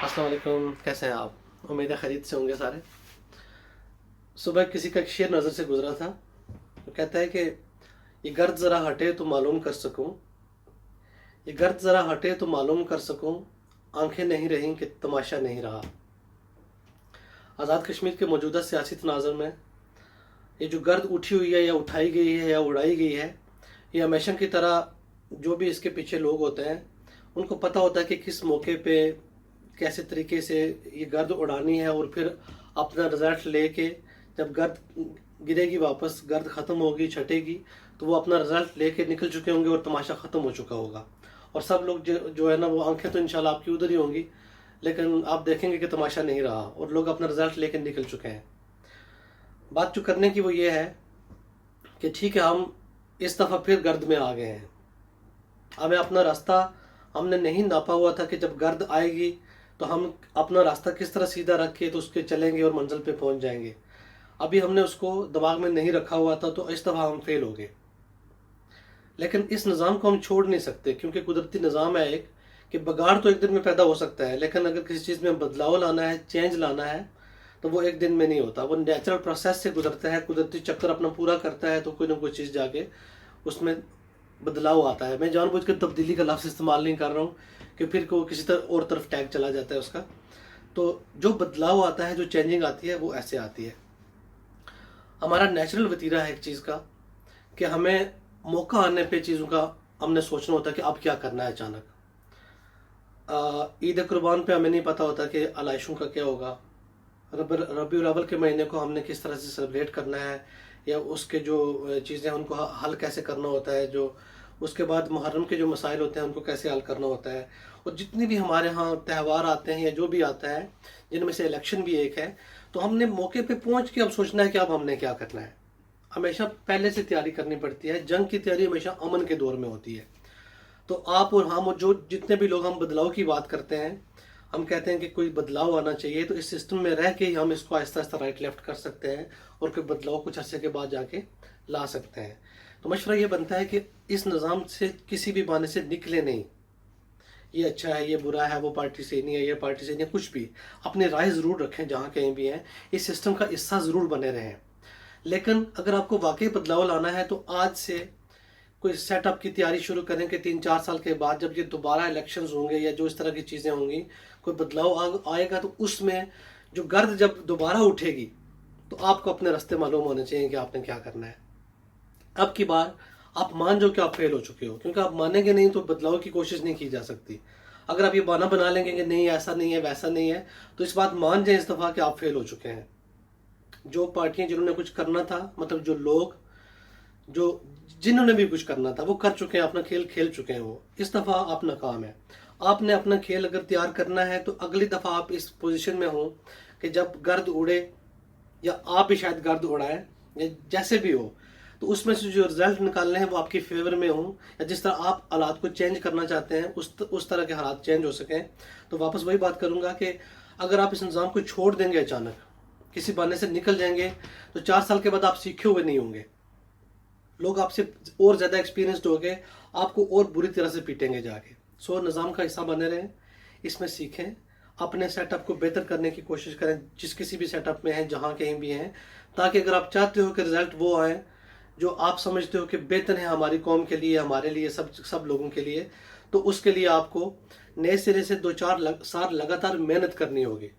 अस्सलाम वालेकुम, कैसे हैं आप? उम्मीद है खैरियत से होंगे सारे। सुबह किसी का एक शेर नज़र से गुजरा था। वो कहता है कि ये गर्द ज़रा हटे तो मालूम कर सकूं, ये गर्द ज़रा हटे तो मालूम कर सकूं, आंखें नहीं रहीं कि तमाशा नहीं रहा। आज़ाद कश्मीर के मौजूदा सियासी तनाज़ुर में ये जो गर्द उठी हुई है या उठाई गई है या उड़ाई गई है, ये हमेशा की तरह जो भी इसके पीछे लोग होते हैं उनको पता होता है कि किस मौके पे कैसे तरीके से ये गर्द उड़ानी है, और फिर अपना रिजल्ट लेके जब गर्द गिरेगी वापस, गर्द ख़त्म होगी, छटेगी, तो वो अपना रिजल्ट लेके निकल चुके होंगे और तमाशा ख़त्म हो चुका होगा। और सब लोग जो है ना, वो आंखें तो इंशाल्लाह आपकी उधर ही होंगी, लेकिन आप देखेंगे कि तमाशा नहीं रहा और लोग अपना रिजल्ट लेके निकल चुके हैं। बात जो करने की वो ये है कि ठीक है, हम इस दफ़ा फिर गर्द में आ गए हैं। हमें अपना रास्ता हमने नहीं नापा हुआ था कि जब गर्द आएगी तो हम अपना रास्ता किस तरह सीधा रख के तो उसके चलेंगे और मंजिल पे पहुंच जाएंगे। अभी हमने उसको दिमाग में नहीं रखा हुआ था, तो इस दफ़ा हम फेल हो गए। लेकिन इस निज़ाम को हम छोड़ नहीं सकते, क्योंकि कुदरती निज़ाम है एक, कि बगाड़ तो एक दिन में पैदा हो सकता है, लेकिन अगर किसी चीज़ में बदलाव लाना है, चेंज लाना है, तो वो एक दिन में नहीं होता। वो नेचुरल प्रोसेस से गुजरता है, कुदरती चक्कर अपना पूरा करता है, तो कोई ना कोई चीज़ जाके उसमें बदलाव आता है। मैं जानबूझकर तब्दीली का लफ्ज़ इस्तेमाल नहीं कर रहा हूँ कि फिर को किसी तरह और तरफ टैग चला जाता है उसका। तो जो बदलाव आता है, जो चेंजिंग आती है, वो ऐसे आती है। हमारा नेचुरल वतीरा है एक चीज़ का कि हमें मौका आने पे चीज़ों का हमने सोचना होता है कि अब क्या करना है। अचानक ईद कुर्बान पे हमें नहीं पता होता कि आलाइशों का क्या होगा। रबीउल अव्वल के महीने को हमने किस तरह से सेलिब्रेट करना है, या उसके जो चीज़ें उनको हल कैसे करना होता है, जो उसके बाद मुहर्रम के जो मसाइल होते हैं उनको कैसे हल करना होता है। और जितनी भी हमारे यहाँ त्यौहार आते हैं या जो भी आता है, जिनमें से इलेक्शन भी एक है, तो हमने मौके पे पहुँच के अब सोचना है कि अब हमने क्या करना है। हमेशा पहले से तैयारी करनी पड़ती है। जंग की तैयारी हमेशा अमन के दौर में होती है। तो आप और हम और जो जितने भी लोग हम बदलाव की बात करते हैं, हम कहते हैं कि कोई बदलाव आना चाहिए, तो इस सिस्टम में रह के ही हम इसको आहिस्ता आहिस्ता राइट लेफ्ट कर सकते हैं और कोई बदलाव कुछ अरसे के बाद जाके ला सकते हैं। तो मशवरा ये बनता है कि इस निज़ाम से किसी भी बहाने से निकले नहीं। ये अच्छा है, ये बुरा है, वो पार्टी से नहीं है, ये पार्टी से नहीं है, कुछ भी अपनी राय ज़रूर रखें जहाँ कहीं भी हैं, इस सिस्टम का हिस्सा ज़रूर बने रहें। लेकिन अगर आपको वाकई बदलाव लाना है, तो आज से कोई सेटअप की तैयारी शुरू करें कि 3-4 साल के बाद जब ये दोबारा इलेक्शंस होंगे या जो इस तरह की चीज़ें होंगी, कोई बदलाव आएगा, तो उसमें जो गर्द जब दोबारा उठेगी, तो आपको अपने रास्ते मालूम होने चाहिए कि आपने क्या करना है। अब की बार आप मान जाओ कि आप फेल हो चुके हो, क्योंकि आप मानेंगे नहीं तो बदलाव की कोशिश नहीं की जा सकती। अगर आप ये बहाना बना लेंगे कि नहीं ऐसा नहीं है, वैसा नहीं है, तो इस बात मान जाए इस दफ़ा कि आप फेल हो चुके हैं। जो पार्टियां जिन्होंने कुछ करना था, मतलब जो लोग जो जिन्होंने भी कुछ करना था वो कर चुके हैं, अपना खेल खेल चुके हैं। वो इस दफ़ा आप नाकाम है। आपने अपना खेल अगर तैयार करना है, तो अगली दफ़ा आप इस पोजीशन में हो कि जब गर्द उड़े, या आप ही शायद गर्द उड़ाएं, या जैसे भी हो, तो उसमें से जो रिजल्ट निकालने हैं वो आपके फेवर में हो, या जिस तरह आप हालात को चेंज करना चाहते हैं उस तरह के हालात चेंज हो सकें। तो वापस वही बात करूँगा कि अगर आप इस निज़ाम को छोड़ देंगे, अचानक किसी बहाने से निकल जाएंगे, तो 4 साल के बाद आप सीखे हुए नहीं होंगे। लोग आपसे और ज़्यादा एक्सपीरियंसड हो गए, आपको और बुरी तरह से पीटेंगे जाके। सो निज़ाम का हिस्सा बने रहें, इसमें सीखें, अपने सेटअप को बेहतर करने की कोशिश करें, जिस किसी भी सेटअप में हैं, जहाँ कहीं भी हैं, ताकि अगर आप चाहते हो कि रिजल्ट वो आए जो आप समझते हो कि बेहतर है हमारी कौम के लिए, हमारे लिए, सब लोगों के लिए, तो उसके लिए आपको नए सिरे से 2-4 साल लगातार मेहनत करनी होगी।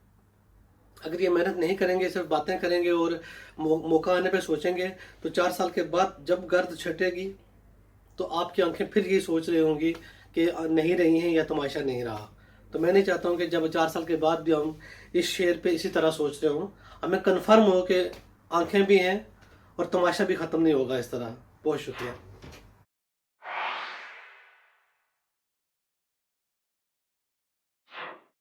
अगर ये मेहनत नहीं करेंगे, सिर्फ बातें करेंगे और मौका आने पे सोचेंगे, तो 4 साल के बाद जब गर्द छटेगी, तो आपकी आंखें फिर ये सोच रही होंगी कि नहीं रही हैं या तमाशा नहीं रहा। तो मैं नहीं चाहता हूँ कि जब 4 साल के बाद भी हम इस शेर पे इसी तरह सोच रहे हों। हमें कन्फर्म हो कि आंखें भी हैं और तमाशा भी ख़त्म नहीं होगा इस तरह। बहुत शुक्रिया।